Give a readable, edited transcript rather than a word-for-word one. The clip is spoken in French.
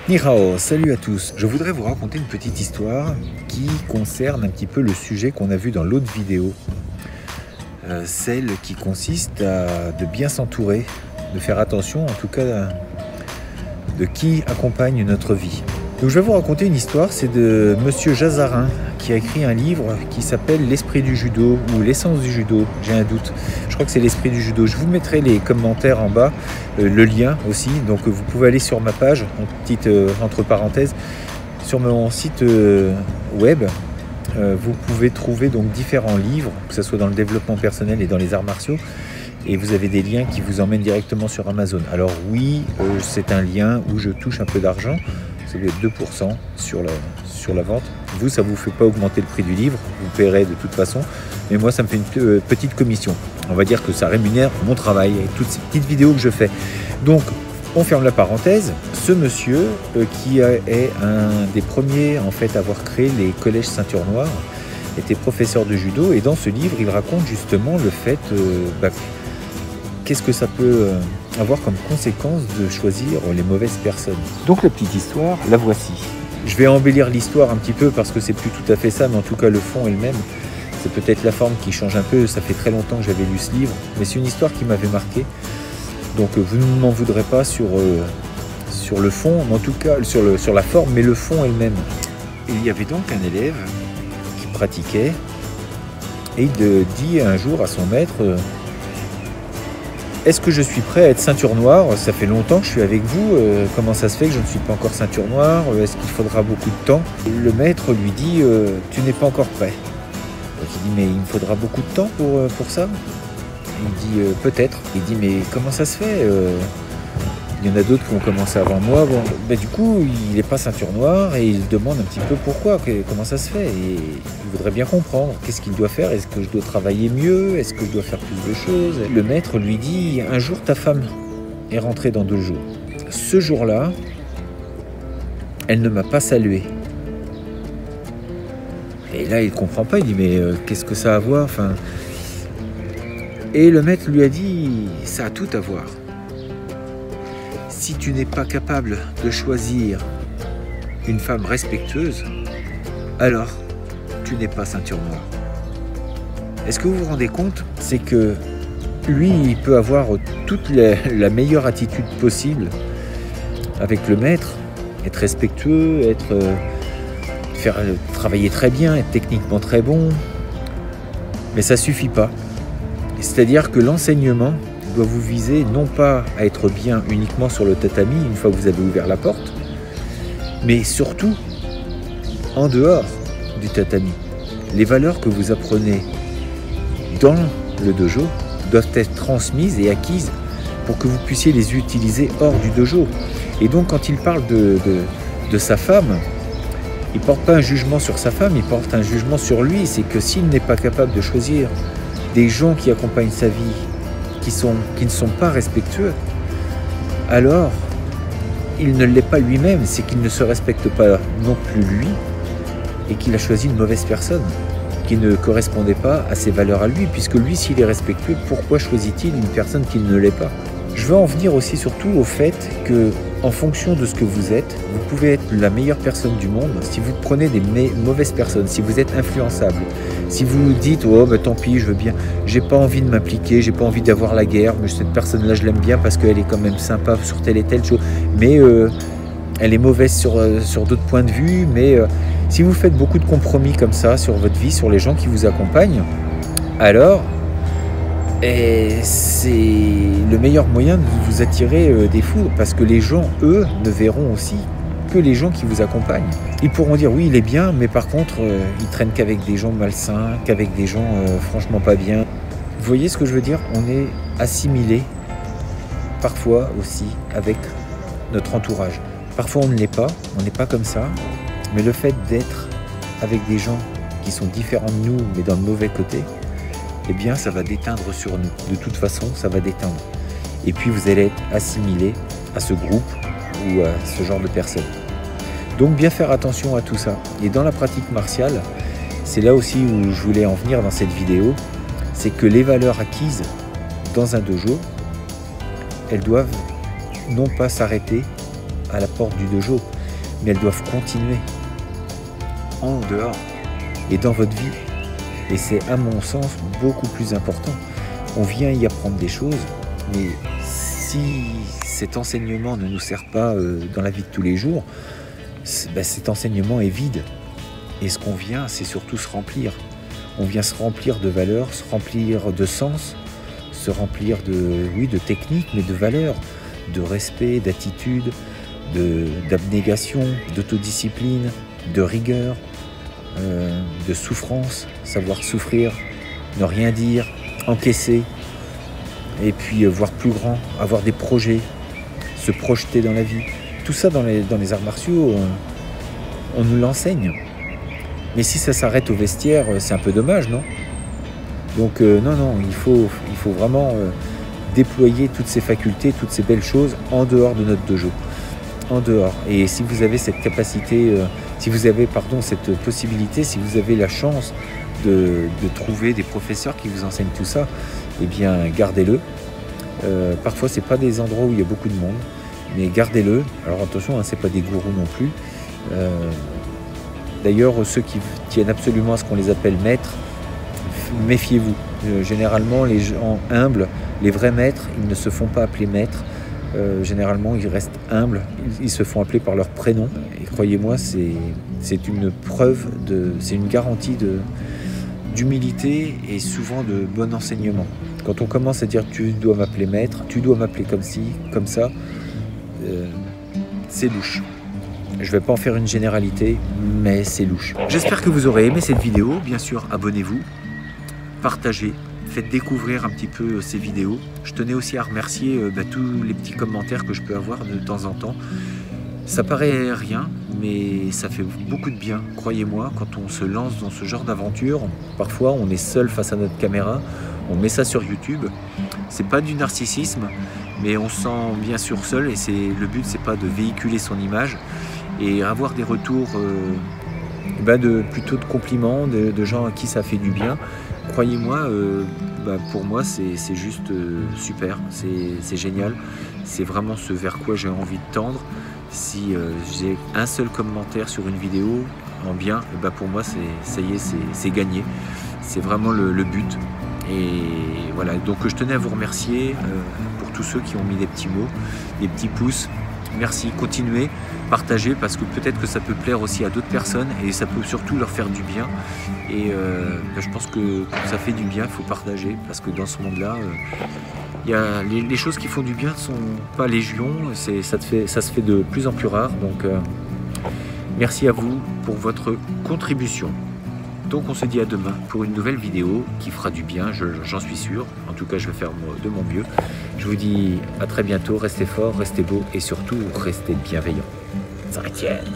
Ni hao, salut à tous. Je voudrais vous raconter une petite histoire qui concerne un petit peu le sujet qu'on a vu dans l'autre vidéo. Celle qui consiste de bien s'entourer, de faire attention en tout cas de qui accompagne notre vie. Donc je vais vous raconter une histoire, c'est de Monsieur Jazarin qui a écrit un livre qui s'appelle L'esprit du judo ou l'essence du judo, j'ai un doute. Je crois que c'est l'esprit du judo. Je vous mettrai les commentaires en bas, le lien aussi. Donc vous pouvez aller sur ma page, en petite entre parenthèses, sur mon site web. Vous pouvez trouver donc différents livres, que ce soit dans le développement personnel et dans les arts martiaux. Et vous avez des liens qui vous emmènent directement sur Amazon. Alors oui, c'est un lien où je touche un peu d'argent. Ça doit être 2% sur la vente. Vous, ça ne vous fait pas augmenter le prix du livre, vous paierez de toute façon. Mais moi, ça me fait une petite commission. On va dire que ça rémunère mon travail et toutes ces petites vidéos que je fais. Donc, on ferme la parenthèse. Ce monsieur, qui est un des premiers en fait, à avoir créé les collèges ceinture noire, était professeur de judo. Et dans ce livre, il raconte justement le fait... qu'est-ce que ça peut avoir comme conséquence de choisir les mauvaises personnes. Donc la petite histoire, la voici. Je vais embellir l'histoire un petit peu parce que c'est plus tout à fait ça, mais en tout cas le fond est le même. C'est peut-être la forme qui change un peu, ça fait très longtemps que j'avais lu ce livre, mais c'est une histoire qui m'avait marqué. Donc vous ne m'en voudrez pas sur le fond, mais en tout cas sur la forme, mais le fond est le même. Il y avait donc un élève qui pratiquait et il dit un jour à son maître... Est-ce que je suis prêt à être ceinture noire? Ça fait longtemps que je suis avec vous. Comment ça se fait que je ne suis pas encore ceinture noire? Est-ce qu'il faudra beaucoup de temps? Le maître lui dit tu n'es pas encore prêt. Donc il dit mais il me faudra beaucoup de temps pour ça? Il dit peut-être. Il dit mais comment ça se fait? Il y en a d'autres qui ont commencé avant moi. Bon, du coup, il n'est pas ceinture noire et il demande un petit peu pourquoi, comment ça se fait. Et il voudrait bien comprendre qu'est-ce qu'il doit faire. Est-ce que je dois travailler mieux? Est-ce que je dois faire plus de choses? Le maître lui dit, un jour ta femme est rentrée dans dojo. Ce jour-là, elle ne m'a pas salué. Et là, il ne comprend pas. Il dit, mais qu'est-ce que ça a à voir? Enfin... Et le maître lui a dit, ça a tout à voir. Si tu n'es pas capable de choisir une femme respectueuse, alors tu n'es pas ceinture noire. Est-ce que vous vous rendez compte? C'est que lui, il peut avoir toute la meilleure attitude possible avec le maître, être respectueux, travailler très bien, être techniquement très bon, mais ça ne suffit pas. C'est-à-dire que l'enseignement doit vous viser non pas à être bien uniquement sur le tatami une fois que vous avez ouvert la porte, mais surtout en dehors du tatami. Les valeurs que vous apprenez dans le dojo doivent être transmises et acquises pour que vous puissiez les utiliser hors du dojo. Et donc quand il parle de sa femme, il ne porte pas un jugement sur sa femme, il porte un jugement sur lui. C'est que s'il n'est pas capable de choisir des gens qui accompagnent sa vie, qui ne sont pas respectueux, alors il ne l'est pas lui-même, c'est qu'il ne se respecte pas non plus lui et qu'il a choisi une mauvaise personne qui ne correspondait pas à ses valeurs à lui, puisque lui, s'il est respectueux, pourquoi choisit-il une personne qui ne l'est pas? Je veux en venir aussi surtout au fait que, en fonction de ce que vous êtes, vous pouvez être la meilleure personne du monde si vous prenez des mauvaises personnes, si vous êtes influençable, si vous dites oh bah tant pis, je veux bien, j'ai pas envie de m'impliquer, j'ai pas envie d'avoir la guerre, mais cette personne-là je l'aime bien parce qu'elle est quand même sympa sur telle et telle chose, mais elle est mauvaise sur d'autres points de vue. Mais si vous faites beaucoup de compromis comme ça sur votre vie, sur les gens qui vous accompagnent, alors c'est le meilleur moyen de vous attirer des foudres, parce que les gens, eux, ne verront aussi que les gens qui vous accompagnent. Ils pourront dire oui, il est bien, mais par contre, il traîne qu'avec des gens malsains, qu'avec des gens franchement pas bien. Vous voyez ce que je veux dire? On est assimilé parfois aussi avec notre entourage. Parfois on ne l'est pas, on n'est pas comme ça, mais le fait d'être avec des gens qui sont différents de nous, mais dans le mauvais côté, eh bien ça va déteindre sur nous. De toute façon, ça va déteindre. Et puis vous allez être assimilé à ce groupe ou à ce genre de personnes. Donc bien faire attention à tout ça. Et dans la pratique martiale, c'est là aussi où je voulais en venir dans cette vidéo, c'est que les valeurs acquises dans un dojo, elles doivent non pas s'arrêter à la porte du dojo, mais elles doivent continuer en dehors et dans votre vie. Et c'est à mon sens beaucoup plus important. On vient y apprendre des choses, mais si cet enseignement ne nous sert pas dans la vie de tous les jours, cet enseignement est vide. Et ce qu'on vient, c'est surtout se remplir. On vient se remplir de valeurs, se remplir de sens, se remplir de techniques, mais de valeurs, de respect, d'attitude, d'abnégation, d'autodiscipline, de rigueur, de souffrance, savoir souffrir, ne rien dire, encaisser, et puis voir plus grand, avoir des projets, se projeter dans la vie. Tout ça dans les arts martiaux, on nous l'enseigne. Mais si ça s'arrête au vestiaire, c'est un peu dommage, non? Donc non, il faut vraiment déployer toutes ces facultés, toutes ces belles choses en dehors de notre dojo. En dehors. Et si vous avez cette capacité, si vous avez cette possibilité, si vous avez la chance de trouver des professeurs qui vous enseignent tout ça, eh bien gardez-le. Parfois c'est pas des endroits où il y a beaucoup de monde, mais gardez-le. Alors attention, hein, c'est pas des gourous non plus. D'ailleurs, ceux qui tiennent absolument à ce qu'on les appelle maîtres, méfiez-vous. Généralement, les gens humbles, les vrais maîtres, ils ne se font pas appeler maîtres. Généralement, ils restent humbles, ils se font appeler par leur prénom. Et croyez-moi, c'est une preuve, c'est une garantie d'humilité et souvent de bon enseignement. Quand on commence à dire « tu dois m'appeler maître »,« tu dois m'appeler comme ci, comme ça », c'est louche. Je ne vais pas en faire une généralité, mais c'est louche. J'espère que vous aurez aimé cette vidéo. Bien sûr, abonnez-vous, partagez, faites découvrir un petit peu ces vidéos. Je tenais aussi à remercier tous les petits commentaires que je peux avoir de temps en temps. Ça paraît rien, mais ça fait beaucoup de bien. Croyez-moi, quand on se lance dans ce genre d'aventure, parfois on est seul face à notre caméra, on met ça sur YouTube. C'est pas du narcissisme, mais on se sent bien sûr seul et le but c'est pas de véhiculer son image et avoir des retours plutôt de compliments, de gens à qui ça fait du bien. Croyez-moi, pour moi c'est juste super, c'est génial, c'est vraiment ce vers quoi j'ai envie de tendre. Si j'ai un seul commentaire sur une vidéo en bien, pour moi ça y est, c'est gagné, c'est vraiment le but. Et voilà, donc je tenais à vous remercier pour tous ceux qui ont mis des petits mots, des petits pouces. Merci, continuez, partagez parce que peut-être que ça peut plaire aussi à d'autres personnes et ça peut surtout leur faire du bien. Et je pense que ça fait du bien, il faut partager parce que dans ce monde-là, les choses qui font du bien ne sont pas légion, ça se fait de plus en plus rare. Donc merci à vous pour votre contribution. Donc on se dit à demain pour une nouvelle vidéo qui fera du bien, j'en suis sûr. En tout cas, je vais faire de mon mieux. Je vous dis à très bientôt, restez forts, restez beaux et surtout, restez bienveillants. Ça retienne.